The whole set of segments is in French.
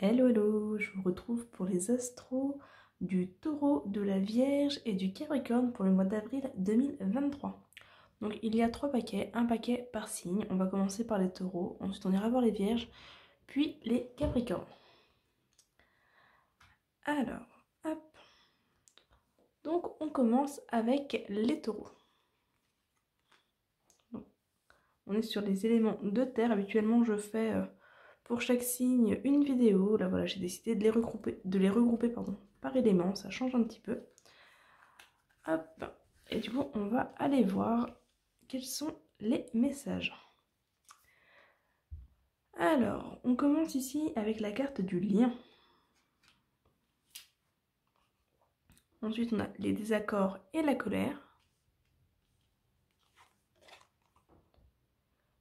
Hello hello, je vous retrouve pour les astros du Taureau, de la Vierge et du Capricorne pour le mois d'avril 2023. Donc il y a 3 paquets, un paquet par signe. On va commencer par les Taureaux, ensuite on ira voir les Vierges, puis les Capricornes. Alors, hop. Donc on commence avec les Taureaux. Donc, on est sur les éléments de terre. Habituellement je fais pour chaque signe une vidéo. Là voilà, j'ai décidé de les regrouper par éléments, ça change un petit peu. Hop. Et du coup, on va aller voir quels sont les messages. Alors, on commence ici avec la carte du lien. Ensuite, on a les désaccords et la colère.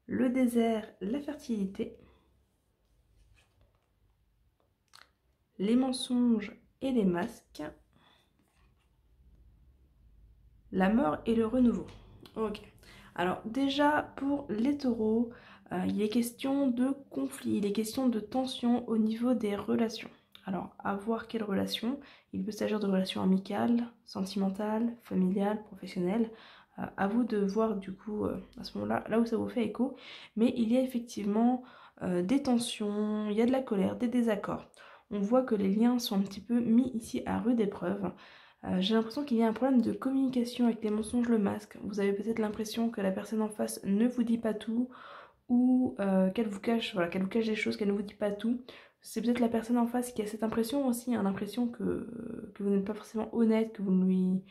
Le désert, la fertilité. Les mensonges et les masques. La mort et le renouveau. Ok. Alors déjà, pour les taureaux, il est question de conflit, il est question de tension au niveau des relations. Alors, à voir quelles relations. Il peut s'agir de relations amicales, sentimentales, familiales, professionnelles. À vous de voir du coup, à ce moment-là, là où ça vous fait écho. Mais il y a effectivement des tensions, il y a de la colère, des désaccords. On voit que les liens sont un petit peu mis ici à rude épreuve. J'ai l'impression qu'il y a un problème de communication avec les mensonges, le masque. Vous avez peut-être l'impression que la personne en face ne vous dit pas tout ou qu'elle vous cache, voilà, qu'elle vous cache des choses, qu'elle ne vous dit pas tout. C'est peut-être la personne en face qui a cette impression aussi, hein, l'impression que vous n'êtes pas forcément honnête, que vous ne lui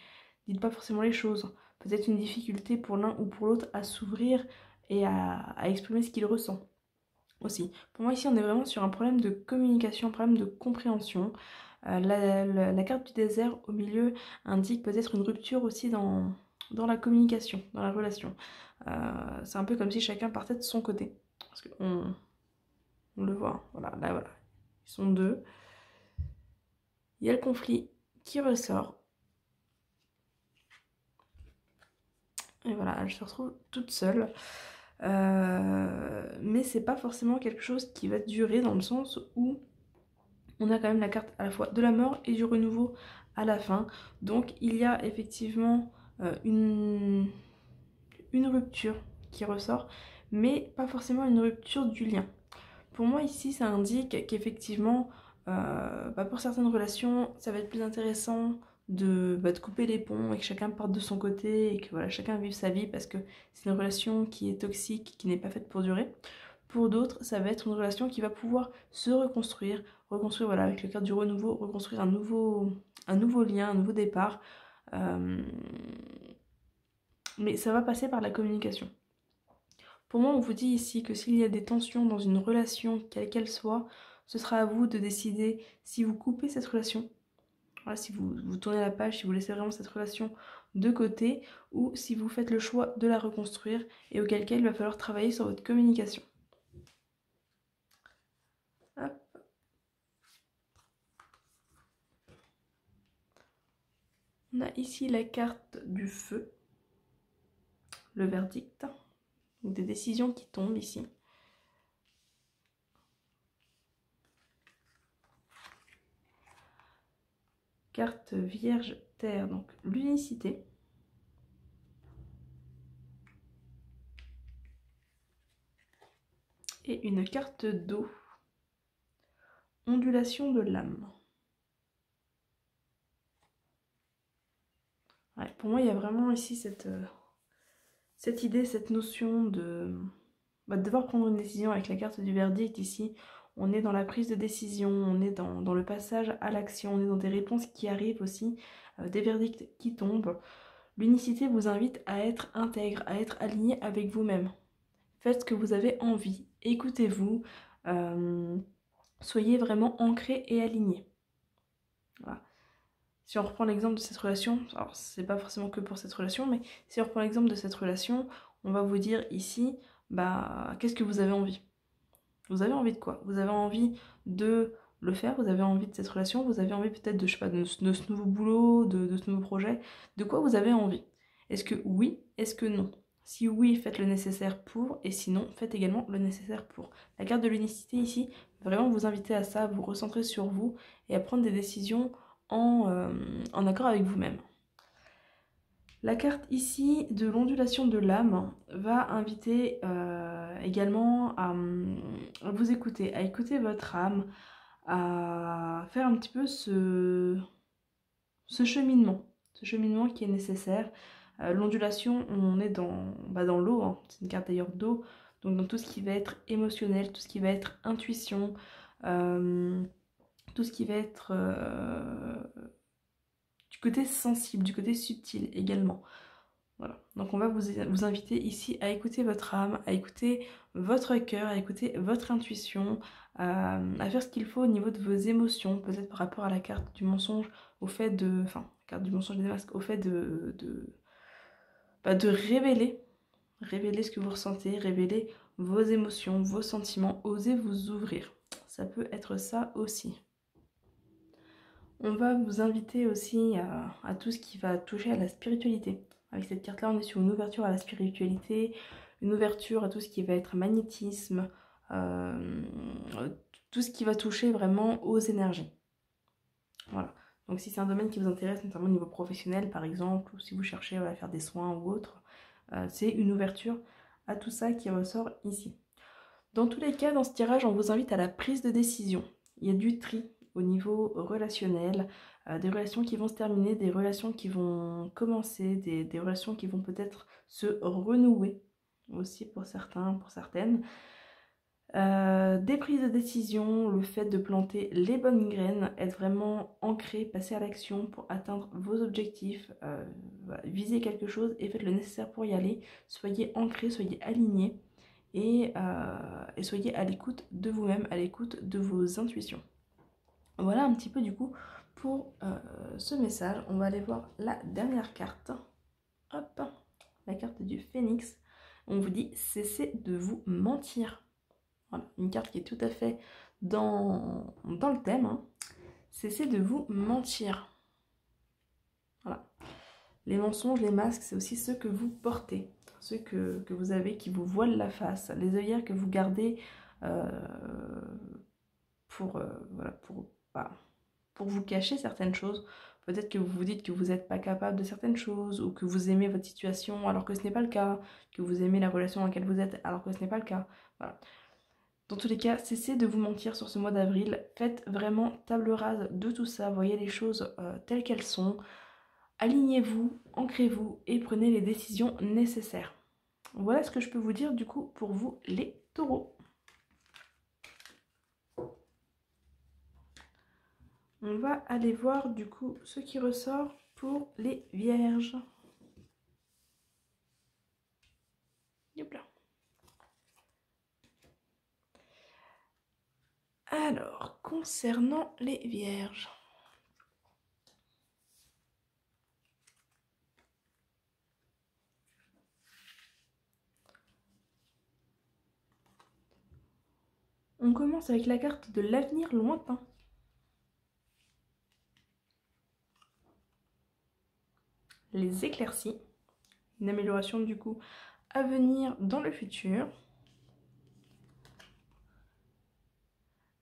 dites pas forcément les choses. Peut-être une difficulté pour l'un ou pour l'autre à s'ouvrir et à exprimer ce qu'il ressent aussi. Pour moi ici on est vraiment sur un problème de communication, un problème de compréhension. La carte du désert au milieu indique peut-être une rupture aussi dans la communication, dans la relation. C'est un peu comme si chacun partait de son côté. Parce qu'on le voit, hein. Voilà, là voilà. Ils sont deux. Il y a le conflit qui ressort. Et voilà, elle se retrouve toute seule. Mais c'est pas forcément quelque chose qui va durer dans le sens où on a quand même la carte à la fois de la mort et du renouveau à la fin. Donc il y a effectivement une rupture qui ressort, mais pas forcément une rupture du lien. Pour moi ici ça indique qu'effectivement pour certaines relations ça va être plus intéressant de couper les ponts et que chacun parte de son côté et que voilà, chacun vive sa vie parce que c'est une relation qui est toxique, qui n'est pas faite pour durer. Pour d'autres, ça va être une relation qui va pouvoir se reconstruire voilà, avec le carte du renouveau, reconstruire un nouveau lien, un nouveau départ. Mais ça va passer par la communication. Pour moi, on vous dit ici que s'il y a des tensions dans une relation, quelle qu'elle soit, ce sera à vous de décider si vous coupez cette relation, voilà, si vous tournez la page, si vous laissez vraiment cette relation de côté, ou si vous faites le choix de la reconstruire, et auquel cas il va falloir travailler sur votre communication. Hop. On a ici la carte du feu, le verdict, donc des décisions qui tombent ici. Carte vierge terre, donc l'unicité. Et une carte d'eau, ondulation de l'âme. Ouais, pour moi, il y a vraiment ici cette idée, cette notion de devoir prendre une décision avec la carte du verdict ici. On est dans la prise de décision, on est dans le passage à l'action, on est dans des réponses qui arrivent aussi, des verdicts qui tombent. L'unicité vous invite à être intègre, à être aligné avec vous-même. Faites ce que vous avez envie, écoutez-vous, soyez vraiment ancré et aligné. Voilà. Si on reprend l'exemple de cette relation, alors c'est pas forcément que pour cette relation, mais si on reprend l'exemple de cette relation, on va vous dire ici, qu'est-ce que vous avez envie? Vous avez envie de quoi? Vous avez envie de le faire, vous avez envie de cette relation, vous avez envie peut-être de, je sais pas, de ce nouveau boulot, de ce nouveau projet. De quoi vous avez envie? Est-ce que oui? Est-ce que non? Si oui, faites le nécessaire pour, et sinon, faites également le nécessaire pour. La carte de l'unicité ici Vraiment vous inviter à ça, à vous recentrer sur vous et à prendre des décisions en accord avec vous-même. La carte ici de l'ondulation de l'âme va inviter également à vous écouter, à écouter votre âme, à faire un petit peu ce cheminement qui est nécessaire. L'ondulation, on est dans l'eau, hein. C'est une carte d'ailleurs d'eau, donc dans tout ce qui va être émotionnel, tout ce qui va être intuition, tout ce qui va être du côté sensible, du côté subtil également. Voilà, donc on va vous inviter ici à écouter votre âme, à écouter votre cœur, à écouter votre intuition, à faire ce qu'il faut au niveau de vos émotions, peut-être par rapport à la carte du mensonge, au fait de... Enfin, la carte du mensonge des masques, au fait de révéler ce que vous ressentez, révéler vos émotions, vos sentiments, osez vous ouvrir. Ça peut être ça aussi. On va vous inviter aussi à tout ce qui va toucher à la spiritualité. Avec cette carte-là, on est sur une ouverture à la spiritualité, une ouverture à tout ce qui va être magnétisme, tout ce qui va toucher vraiment aux énergies. Voilà. Donc si c'est un domaine qui vous intéresse, notamment au niveau professionnel par exemple, ou si vous cherchez à faire des soins ou autre, c'est une ouverture à tout ça qui ressort ici. Dans tous les cas, dans ce tirage, on vous invite à la prise de décision. Il y a du tri au niveau relationnel, des relations qui vont se terminer, des relations qui vont commencer, des relations qui vont peut-être se renouer aussi pour certains, pour certaines. Des prises de décision, le fait de planter les bonnes graines, être vraiment ancré, passer à l'action pour atteindre vos objectifs, voilà, visez quelque chose et faites le nécessaire pour y aller. Soyez ancré, soyez aligné et soyez à l'écoute de vous-même, à l'écoute de vos intuitions. Voilà un petit peu du coup pour ce message. On va aller voir la dernière carte. Hop, la carte du phénix. On vous dit cessez de vous mentir. Voilà, une carte qui est tout à fait dans le thème. Hein. Cessez de vous mentir. Voilà. Les mensonges, les masques, c'est aussi ceux que vous portez. Ceux que vous avez qui vous voilent la face. Les œillères que vous gardez pour vous cacher certaines choses. Peut-être que vous vous dites que vous n'êtes pas capable de certaines choses ou que vous aimez votre situation alors que ce n'est pas le cas, que vous aimez la relation dans laquelle vous êtes alors que ce n'est pas le cas. Voilà. Dans tous les cas, cessez de vous mentir sur ce mois d'avril. Faites vraiment table rase de tout ça. Voyez les choses telles qu'elles sont. Alignez-vous, ancrez-vous et prenez les décisions nécessaires. Voilà ce que je peux vous dire du coup pour vous les taureaux. On va aller voir du coup ce qui ressort pour les vierges. Hop là. Alors, concernant les vierges. On commence avec la carte de l'avenir lointain. Les éclaircies. Une amélioration du coup à venir dans le futur.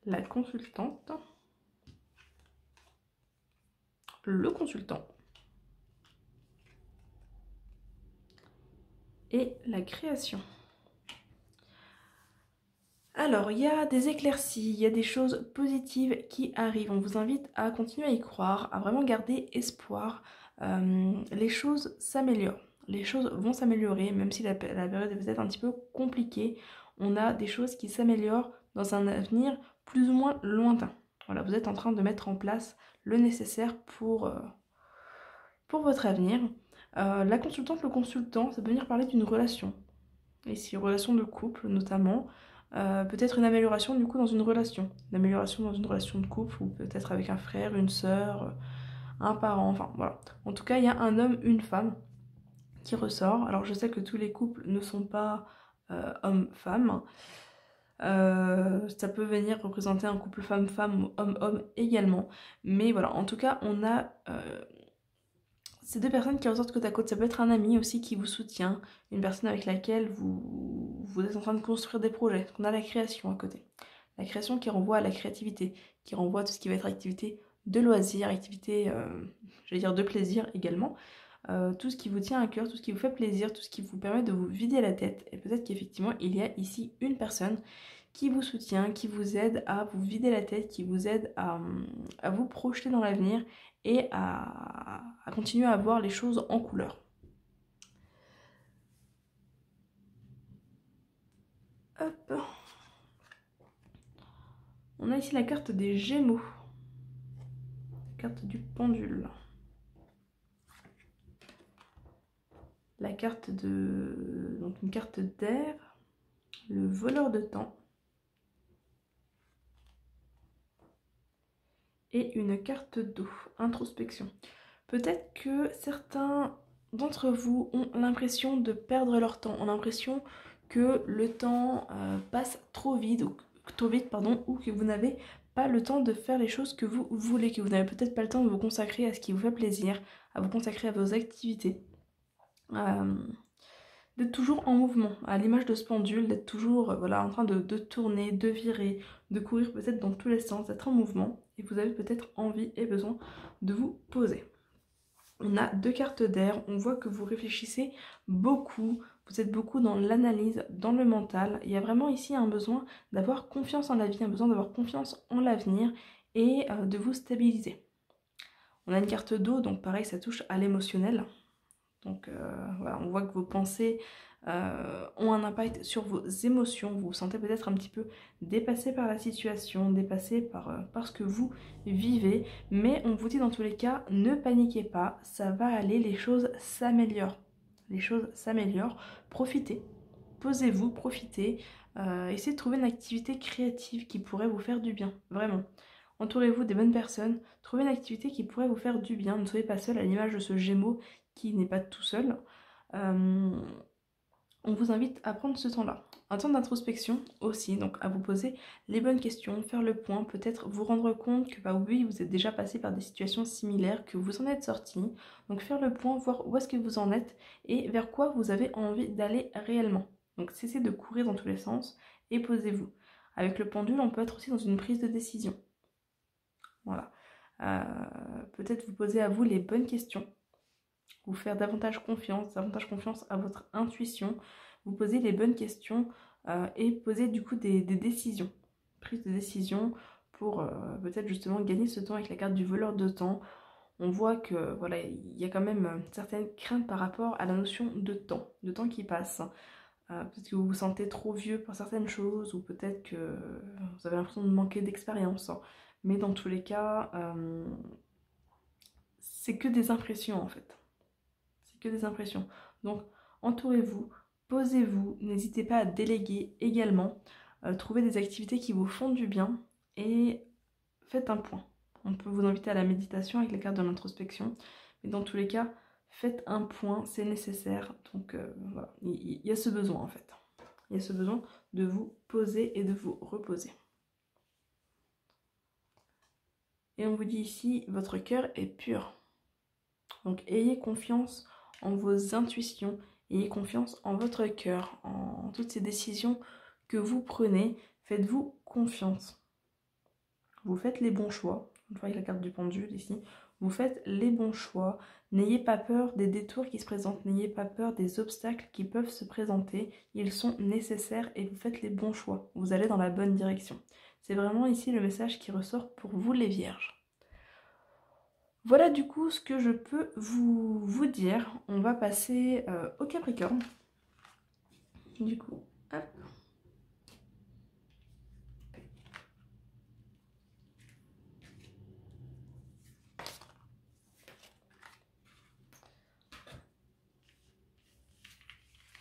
La consultante. Le consultant. Et la création. Alors, il y a des éclaircies, il y a des choses positives qui arrivent. On vous invite à continuer à y croire, à vraiment garder espoir. Les choses s'améliorent. Les choses vont s'améliorer, même si la période est peut-être un petit peu compliquée. On a des choses qui s'améliorent dans un avenir plus ou moins lointain. Voilà, vous êtes en train de mettre en place le nécessaire pour votre avenir. La consultante, le consultant, ça peut venir parler d'une relation. Ici, relation de couple notamment. Peut-être une amélioration du coup dans une relation. Une amélioration dans une relation de couple ou peut-être avec un frère, une sœur, un parent, enfin voilà. En tout cas, il y a un homme, une femme qui ressort. Alors je sais que tous les couples ne sont pas homme-femme. Ça peut venir représenter un couple femme-femme ou homme-homme également. Mais voilà, en tout cas, on a ces deux personnes qui ressortent côte à côte. Ça peut être un ami aussi qui vous soutient, une personne avec laquelle vous êtes en train de construire des projets. On a la création à côté. La création qui renvoie à la créativité, qui renvoie à tout ce qui va être activité de loisir, activité, j'allais dire de plaisir également. Tout ce qui vous tient à cœur, tout ce qui vous fait plaisir, tout ce qui vous permet de vous vider la tête. Et peut-être qu'effectivement, il y a ici une personne qui vous soutient, qui vous aide à vous vider la tête, qui vous aide à vous projeter dans l'avenir et à continuer à voir les choses en couleur. Hop. On a ici la carte des Gémeaux, carte du pendule. La carte de... donc une carte d'air, le voleur de temps. Et une carte d'eau, introspection. Peut-être que certains d'entre vous ont l'impression de perdre leur temps, ont l'impression que le temps passe trop vite, ou que vous n'avez pas le temps de faire les choses que vous voulez, que vous n'avez peut-être pas le temps de vous consacrer à ce qui vous fait plaisir, à vous consacrer à vos activités. D'être toujours en mouvement, à l'image de ce pendule, d'être toujours voilà, en train de tourner, de virer, de courir peut-être dans tous les sens, d'être en mouvement, et vous avez peut-être envie et besoin de vous poser. On a 2 cartes d'air, on voit que vous réfléchissez beaucoup, vous êtes beaucoup dans l'analyse, dans le mental. Il y a vraiment ici un besoin d'avoir confiance en la vie, un besoin d'avoir confiance en l'avenir et de vous stabiliser. On a une carte d'eau, donc pareil, ça touche à l'émotionnel. Donc voilà, on voit que vos pensées ont un impact sur vos émotions. Vous vous sentez peut-être un petit peu dépassé par la situation, dépassé par ce que vous vivez. Mais on vous dit dans tous les cas, ne paniquez pas, ça va aller, les choses s'améliorent. Les choses s'améliorent. Profitez, posez-vous, profitez. Essayez de trouver une activité créative qui pourrait vous faire du bien, vraiment. Entourez-vous des bonnes personnes, trouvez une activité qui pourrait vous faire du bien. Ne soyez pas seul, à l'image de ce Gémeaux qui n'est pas tout seul. On vous invite à prendre ce temps-là. Un temps d'introspection aussi, donc à vous poser les bonnes questions, faire le point, peut-être vous rendre compte que oui, vous êtes déjà passé par des situations similaires, que vous en êtes sorti. Donc faire le point, voir où est-ce que vous en êtes et vers quoi vous avez envie d'aller réellement. Donc cessez de courir dans tous les sens et posez-vous. Avec le pendule, on peut être aussi dans une prise de décision. Voilà. Peut-être vous poser à vous les bonnes questions, vous faire davantage confiance à votre intuition, vous poser les bonnes questions et poser du coup des décisions, prise de décision pour peut-être justement gagner ce temps avec la carte du voleur de temps. On voit que voilà, il y a quand même certaines craintes par rapport à la notion de temps qui passe. Peut-être que vous vous sentez trop vieux pour certaines choses, ou peut-être que vous avez l'impression de manquer d'expérience. Mais dans tous les cas, c'est que des impressions en fait. C'est que des impressions. Donc entourez-vous, posez-vous, n'hésitez pas à déléguer également. Trouvez des activités qui vous font du bien et faites un point. On peut vous inviter à la méditation avec les cartes de l'introspection. Mais dans tous les cas, faites un point, c'est nécessaire. Donc voilà, il y a ce besoin en fait. Il y a ce besoin de vous poser et de vous reposer. Et on vous dit ici, votre cœur est pur. Donc ayez confiance en vos intuitions, ayez confiance en votre cœur, en toutes ces décisions que vous prenez. Faites-vous confiance. Vous faites les bons choix. Une fois avec la carte du pendule ici, vous faites les bons choix. N'ayez pas peur des détours qui se présentent, n'ayez pas peur des obstacles qui peuvent se présenter. Ils sont nécessaires et vous faites les bons choix. Vous allez dans la bonne direction. C'est vraiment ici le message qui ressort pour vous les vierges. Voilà du coup ce que je peux vous dire. On va passer au Capricorne. Du coup, hop.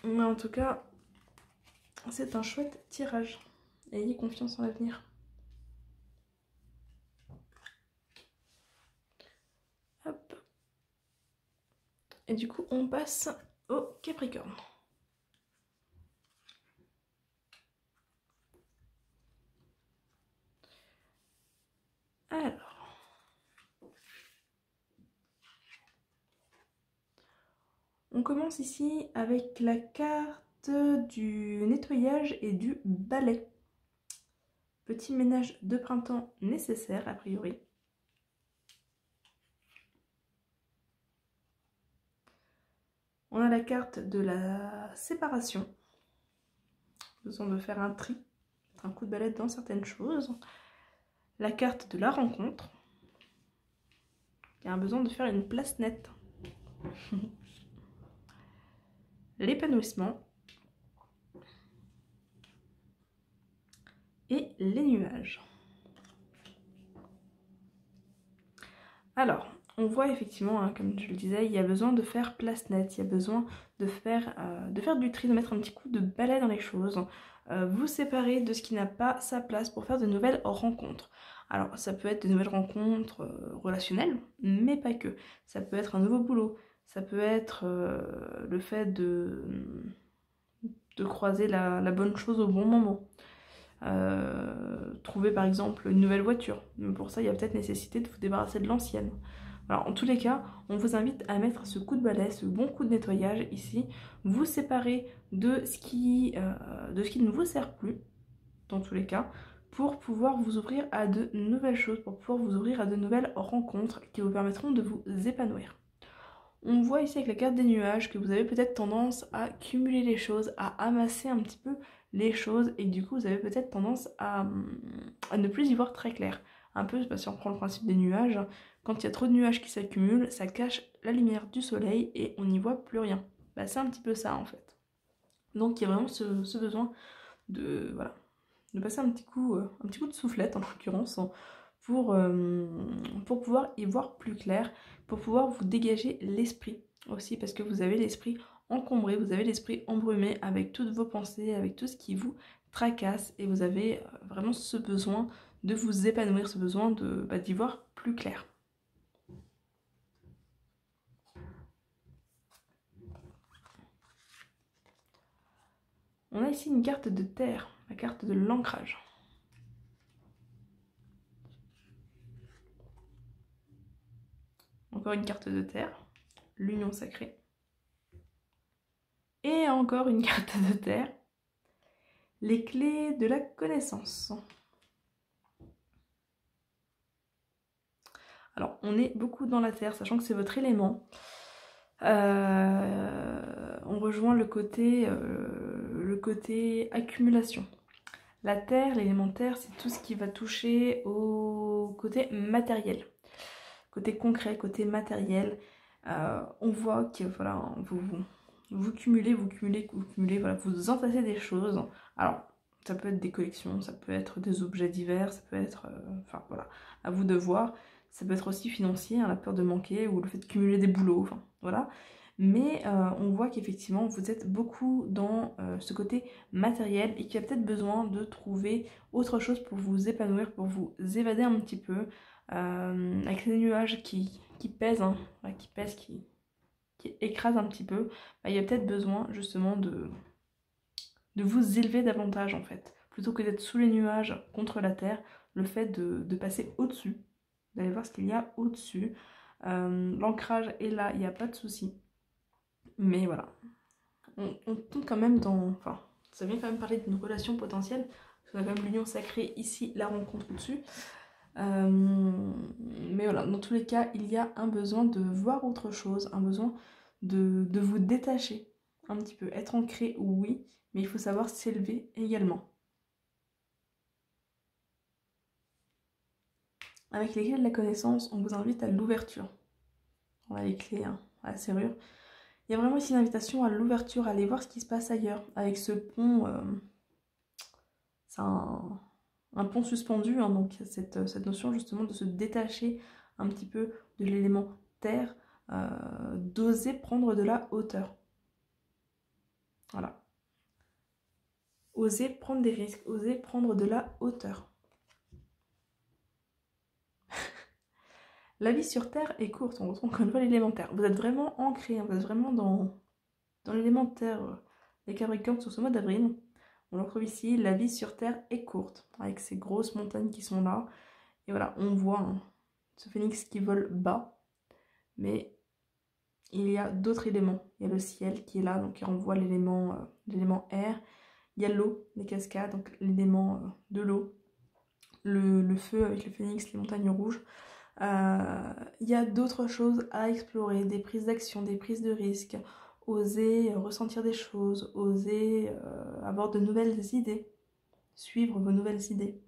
Mais en tout cas, c'est un chouette tirage. Ayez confiance en l'avenir. Hop. Et du coup, on passe au Capricorne. Alors. On commence ici avec la carte du nettoyage et du balai. Petit ménage de printemps nécessaire, a priori. On a la carte de la séparation. Besoin de faire un tri, mettre un coup de balai dans certaines choses. La carte de la rencontre. Il y a un besoin de faire une place nette. L'épanouissement. Et les nuages. Alors, on voit effectivement, hein, comme je le disais, il y a besoin de faire place nette, il y a besoin de faire du tri, de mettre un petit coup de balai dans les choses, vous séparer de ce qui n'a pas sa place pour faire de nouvelles rencontres. Alors, ça peut être de nouvelles rencontres relationnelles, mais pas que. Ça peut être un nouveau boulot, ça peut être le fait de croiser la bonne chose au bon moment. Trouver par exemple une nouvelle voiture. Mais pour ça, il y a peut-être nécessité de vous débarrasser de l'ancienne. Alors en tous les cas, on vous invite à mettre ce coup de balai, ce bon coup de nettoyage ici, vous séparer de ce qui ne vous sert plus, dans tous les cas, pour pouvoir vous ouvrir à de nouvelles choses, pour pouvoir vous ouvrir à de nouvelles rencontres qui vous permettront de vous épanouir. On voit ici avec la carte des nuages que vous avez peut-être tendance à cumuler les choses, à amasser un petit peu les choses et du coup vous avez peut-être tendance à ne plus y voir très clair. Un peu, si on prend le principe des nuages, quand il y a trop de nuages qui s'accumulent, ça cache la lumière du soleil et on n'y voit plus rien. Bah, c'est un petit peu ça en fait. Donc il y a vraiment ce besoin de, voilà, de passer un petit coup de soufflette en l'occurrence pour pouvoir y voir plus clair, pour pouvoir vous dégager l'esprit aussi, parce que vous avez l'esprit encombré, vous avez l'esprit embrumé avec toutes vos pensées, avec tout ce qui vous tracasse, et vous avez vraiment ce besoin de vous épanouir, ce besoin d'y voir plus clair. On a ici une carte de terre, la carte de l'ancrage. Encore une carte de terre, l'union sacrée. Et encore une carte de terre, les clés de la connaissance. Alors, on est beaucoup dans la terre, sachant que c'est votre élément. On rejoint le côté accumulation. La terre, l'élémentaire, c'est tout ce qui va toucher au côté matériel. Côté concret, côté matériel. On voit que voilà, vous cumulez, voilà, vous entassez des choses. Alors, ça peut être des collections, ça peut être des objets divers, ça peut être, enfin voilà, à vous de voir. Ça peut être aussi financier, hein, la peur de manquer ou le fait de cumuler des boulots, enfin voilà. Mais on voit qu'effectivement vous êtes beaucoup dans ce côté matériel et qu'il y a peut-être besoin de trouver autre chose pour vous épanouir, pour vous évader un petit peu, avec ces nuages qui pèsent, hein, qui écrasent un petit peu, bah, il y a peut-être besoin justement de vous élever davantage en fait. Plutôt que d'être sous les nuages contre la terre, le fait de passer au-dessus, d'aller voir ce qu'il y a au-dessus. L'ancrage est là, il n'y a pas de souci. Mais voilà, on tombe quand même dans... Enfin, ça vient quand même parler d'une relation potentielle, parce qu'on a quand même l'union sacrée ici, la rencontre au-dessus. Mais voilà, dans tous les cas, il y a un besoin de voir autre chose, un besoin de vous détacher un petit peu. Être ancré, oui, mais il faut savoir s'élever également. Avec les clés de la connaissance, on vous invite à l'ouverture. On a les clés, hein, à la serrure. Il y a vraiment ici une invitation à l'ouverture, à aller voir ce qui se passe ailleurs. Avec ce pont, c'est un pont suspendu, hein, donc cette notion justement de se détacher un petit peu de l'élément terre, d'oser prendre de la hauteur. Voilà. Oser prendre des risques, oser prendre de la hauteur. La vie sur Terre est courte, on retrouve encore une fois l'élémentaire. Vous êtes vraiment ancré, hein, vous êtes vraiment dans l'élémentaire. Les Capricornes sur ce mois d'avril. On le retrouve ici, la vie sur Terre est courte, avec ces grosses montagnes qui sont là. Et voilà, on voit hein, ce phénix qui vole bas, mais il y a d'autres éléments. Il y a le ciel qui est là, donc qui renvoie l'élément air. Il y a l'eau, les cascades, donc l'élément de l'eau. le feu avec le phénix, les montagnes rouges. Il y a d'autres choses à explorer, des prises d'action, des prises de risques, oser ressentir des choses, oser avoir de nouvelles idées, suivre vos nouvelles idées.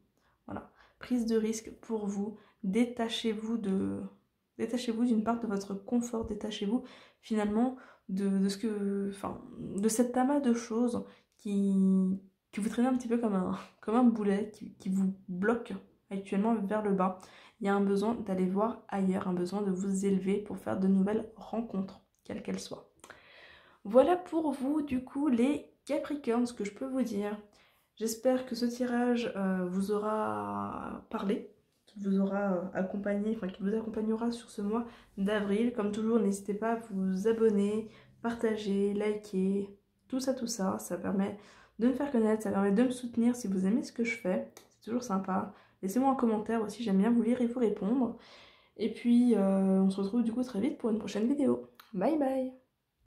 Voilà, prise de risque pour vous, détachez-vous d'une part de votre confort, détachez-vous finalement de ce que, enfin, de cet amas de choses qui vous traînez un petit peu comme un boulet, qui vous bloque actuellement vers le bas. Il y a un besoin d'aller voir ailleurs, un besoin de vous élever pour faire de nouvelles rencontres, quelles qu'elles soient. Voilà pour vous, du coup, les Capricornes, ce que je peux vous dire. J'espère que ce tirage vous aura parlé, vous aura accompagné, enfin qui vous accompagnera sur ce mois d'avril. Comme toujours, n'hésitez pas à vous abonner, partager, liker, tout ça, ça permet de me faire connaître, ça permet de me soutenir si vous aimez ce que je fais, c'est toujours sympa. Laissez-moi un commentaire aussi, j'aime bien vous lire et vous répondre. Et puis, on se retrouve du coup très vite pour une prochaine vidéo. Bye bye!